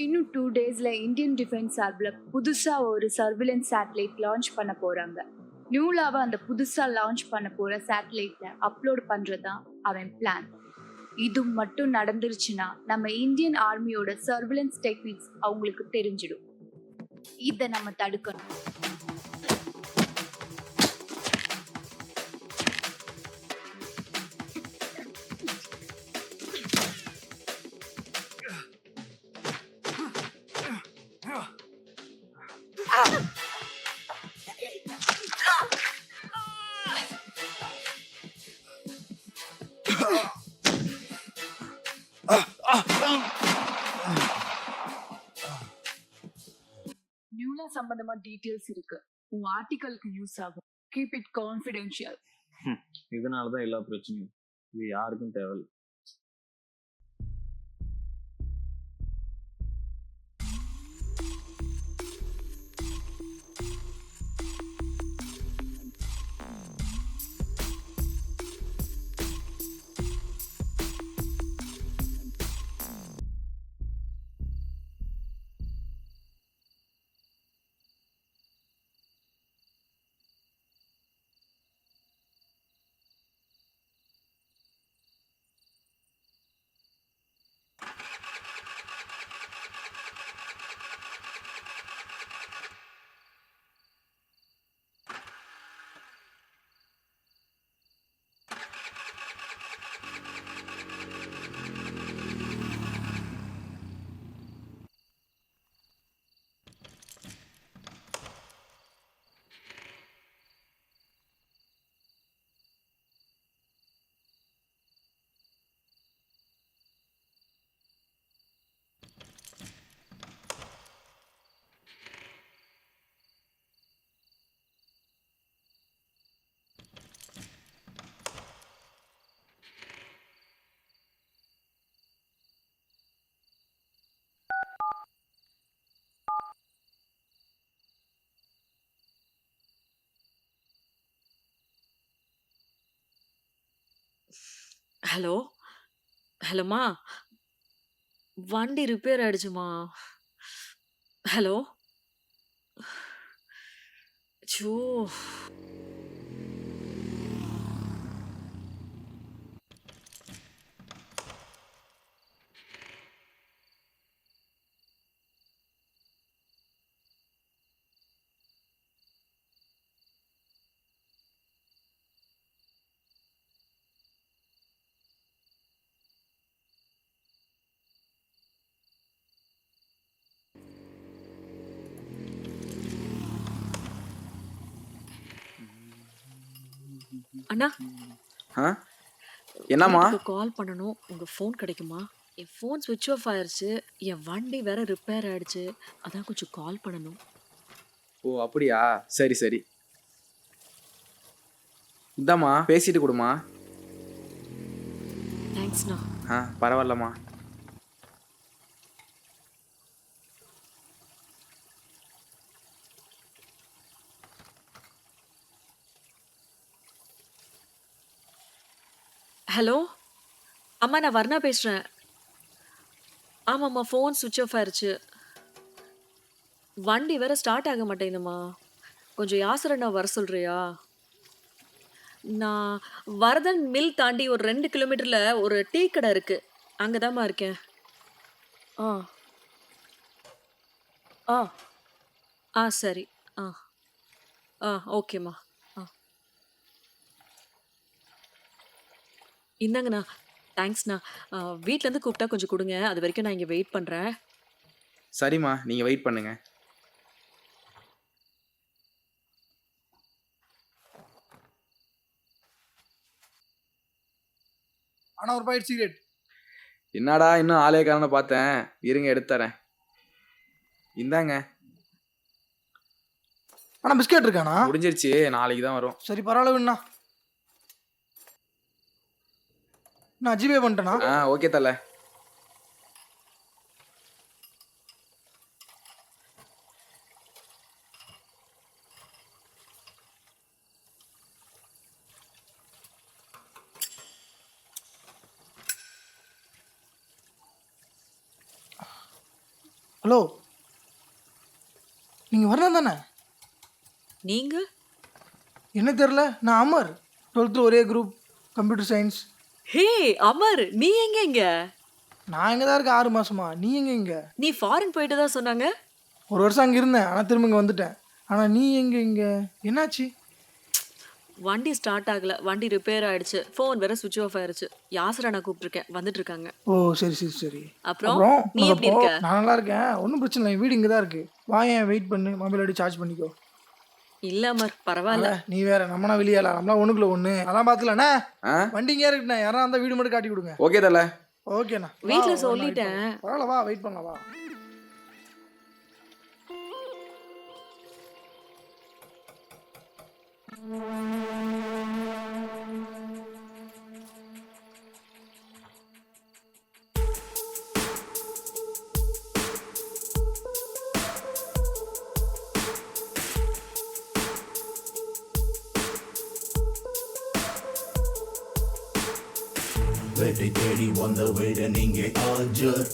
இன்னும் 2 டேஸ்ல Indian defence சார்பில் புதுசா ஒரு சர்விலன்ஸ் சேட்டலைட் லான்ச் பண்ண போறாங்க. நியூலாவை அந்த புதுசா லான்ச் பண்ண போற சேட்டலைட்ல அப்லோட் பண்றதுதான் அவன் பிளான். இது மட்டும் நடந்துருச்சுன்னா நம்ம இந்தியன் ஆர்மியோட சர்விலன்ஸ் டெக்னிக்ஸ் அவங்களுக்கு தெரிஞ்சிடும். இதை நம்ம தடுக்கணும். நியூலா சம்பந்தமா டீடைல்ஸ் இருக்கு. உன் ஆர்டிகலுக்கு யூஸ் ஆகும். Keep it confidential. இதனாலதான் எல்லா பிரச்சனையும். இது யாருக்கும் தேவையில்லை. ஹலோ ஹலோம்மா, வண்டி ரிப்பேர் ஆயிடுச்சுமா. ஹலோ. ச்சோ. அண்ணா, ஆ என்னம்மா? வீட்டுக்கு கால் பண்ணணும். உங்க ஃபோன் கிடைக்குமா? என் ஃபோன் ஸ்விட்ச் ஆஃப் ஆயிருச்சு. என் வண்டி வேற ரிப்பேர் ஆயிடுச்சு. அதான் கொஞ்சம் கால் பண்ணணும். ஓ அப்படியா, சரி சரி. இந்தாம்மா பேசிட்டு கொடுமா. தேங்க்ஸ்ண்ணா. பரவாயில்லம்மா. ஹலோ அம்மா, நான் வர்ணா பேசுறேன். ஆமாம்மா, ஃபோன் ஸ்விட்ச் ஆஃப் ஆயிருச்சு. வண்டி வேற ஸ்டார்ட் ஆக மாட்டேங்குதும்மா. கொஞ்சம் யாசரண்ணா வர சொல்றியா? நான் வரதன் மில் தாண்டி ஒரு 2 கிலோமீட்டர்ல ஒரு டீ கடை இருக்கு. அங்கதாம்மா இருக்கேன். ஆ ஆ ஆ சரி. ஆ ஆ ஓகேம்மா. ஆ இந்தாங்கண்ணா. தேங்க்ஸ்ண்ணா. வீட்லேருந்து கூப்பிட்டா கொஞ்சம் கொடுங்க. அது வரைக்கும் நான் இங்கே வெயிட் பண்ணுறேன். சரிம்மா, நீங்கள் வெயிட் பண்ணுங்க. ஆனால் ஒரு பாக்கெட் சிகரெட். என்னடா இன்னும் ஆளே காரண பார்த்தேன். இருங்க எடுத்துறேன். இந்தாங்க. ஆனால் பிஸ்கெட் இருக்காண்ணா? முடிஞ்சிருச்சு, நாளைக்கு தான் வரும். சரி பரவாயில்லண்ணா. நான் ஜிபே பண்ணிட்டேண்ணா. ஓகே தல. ஹலோ, நீங்கள் வரலாம் தானே? நீங்க என்ன தெரில, நான் அமர், 12th ஒரே குரூப், கம்ப்யூட்டர் சயின்ஸ். ஹே அமர், நீ எங்க இங்க? நான் இங்கே தான் இருக்கேன் 6 மாசமா. நீ எங்கே இங்கே? நீ ஃபாரின் போயிட்டு தான் சொன்னாங்க. 1 வருஷம் அங்கே இருந்தேன், ஆனால் திரும்ப இங்கே வந்துட்டேன். ஆனால் நீ எங்கே இங்கே? என்னாச்சு? வண்டி ஸ்டார்ட் ஆகல, வண்டி ரிப்பேர் ஆயிடுச்சு, ஃபோன் வேற சுவிட்ச் ஆஃப் ஆயிருச்சு. யாசரா நான் கூப்பிட்டுருக்கேன், வந்துட்டு இருக்காங்க. ஓ சரி சரி சரி. அப்புறம் அப்புறம் நீ எப்படி இருக்க? நான் நல்லா இருக்கேன், ஒன்றும் பிரச்சனை இல்லை. வீடு இங்கே தான் இருக்குது. வாயேன், வெயிட் பண்ணு, மொபைல் அடி சார்ஜ் பண்ணிக்கோ. இல்ல அமர், பரவாயில்ல. நீ வேற, நம்மனா வெளியால, நம்மளா ஒண்ணுக்குள்ள ஒண்ணு. அதெல்லாம் பாத்துக்கலாண்ணா. ஆ வண்டி இங்கே இருக்குண்ணா, யாரா இருந்தா வீடு மட்டும் காட்டி கொடுங்க. ஓகே தல. ஓகேண்ணா. வீட்ல சொல்லிட்டேன். பரவாயில்ல, வா வெயிட் பண்ணலாம், வா. வேட்டை தேடி வந்த வேடன் இங்கே ஆஜர்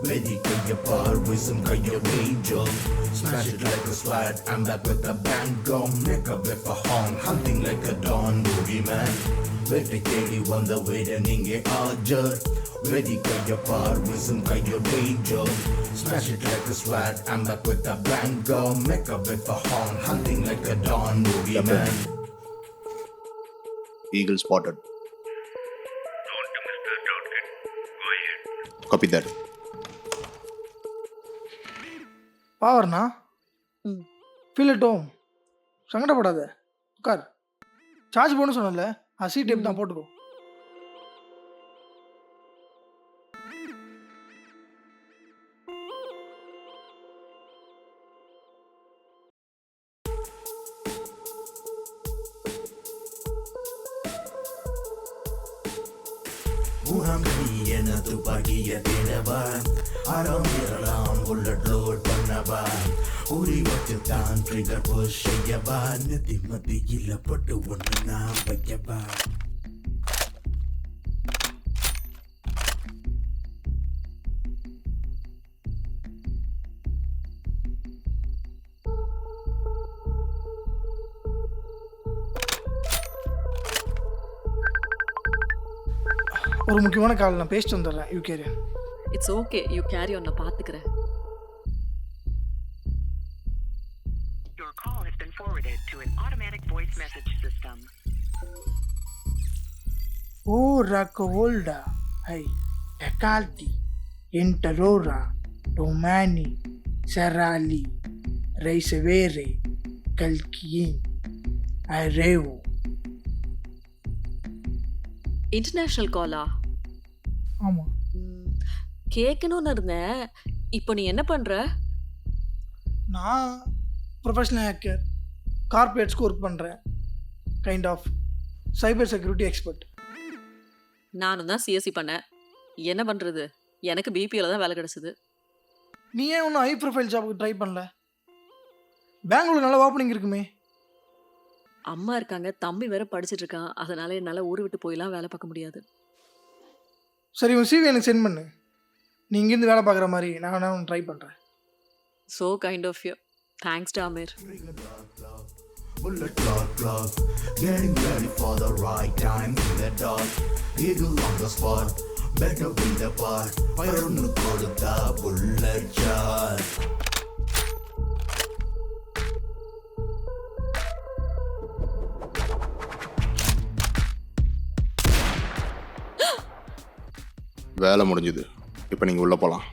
வெதி கைய பார் விசும் கைய ranger smash it like a swat I'm back with a bang gun make a whip a horn hunting like a dawn boogeyman வேட்டை தேடி வந்த வேடன் இங்கே ஆஜர் வெதி கைய பார் விசும் கைய ranger smash it like a swat I'm back with a bang gun make a whip a horn hunting like a dawn boogeyman Eagle spotted. Copy that. பாவர்ண்ணா, ம். Feel it home. சங்கடப்படாத, உட்கார். Charge போன்னு சொன்னல, சீட் டேப் தான் போட்டுக்கோ. உனக்கு என துப்பாக்கிய தேடவன் அறம் ஏறலாம் புல்லட் லோட் பண்ணவன் உரி வச்சு தான் ட்ரிகர் புஷ் செய்யவா நதி மத்தியில பட்டு ஒன்று நான் வைக்கவா ஒரு முக்கியமான கால், நான் பேசிட்டு வந்துடுறேன். You carry. It's okay, you carry on, நான் பாத்துக்கிறேன். Your call has been forwarded to an automatic voice message system. O ரக்கோல்டா high டெகால்டி என்டரோரா டொமானி செராலி ரைசவேரே கல்கியின் அரேவோ. இன்டர்நேஷனல் காலா? ஆமாம். கேட்கணும்னு இருந்தேன். இப்போ நீ என்ன பண்ற? நான் ப்ரொஃபஷனல் ஹேக்கர், கார்பரேட்ஸ்க்கு ஒர்க் பண்ணுறேன். Kind of cyber security expert. நானும் தான் சிஎஸ்சி பண்ணேன். என்ன பண்றது, எனக்கு பிபிஎல தான் வேலை கிடைச்சது. நீ ஏன் ஒன்றும் ஹை ப்ரொஃபைல் ஜாபுக்கு ட்ரை பண்ணல? பெங்களூர் நல்ல ஓப்பனிங் இருக்குமே. அம்மா இருக்காங்க, தம்பி வேற படிச்சிட்டு இருக்கான், அதனால என்னால ஊரை விட்டு போயெல்லாம் வேலை பார்க்க முடியாது. சரி, உன் சிவி எனக்கு சென்ட் பண்ணு. நீ இங்கேருந்து வேலை பார்க்குற மாதிரி நான் வேணா ட்ரை பண்ணுறேன். So kind of you. Thanks, Damir. bullet clock getting ready for the right time in the dark eagle on the spot better be the part fire nu kodutha bullet shot வேலை முடிஞ்சுது. இப்போ நீங்கள் உள்ளே போகலாம்.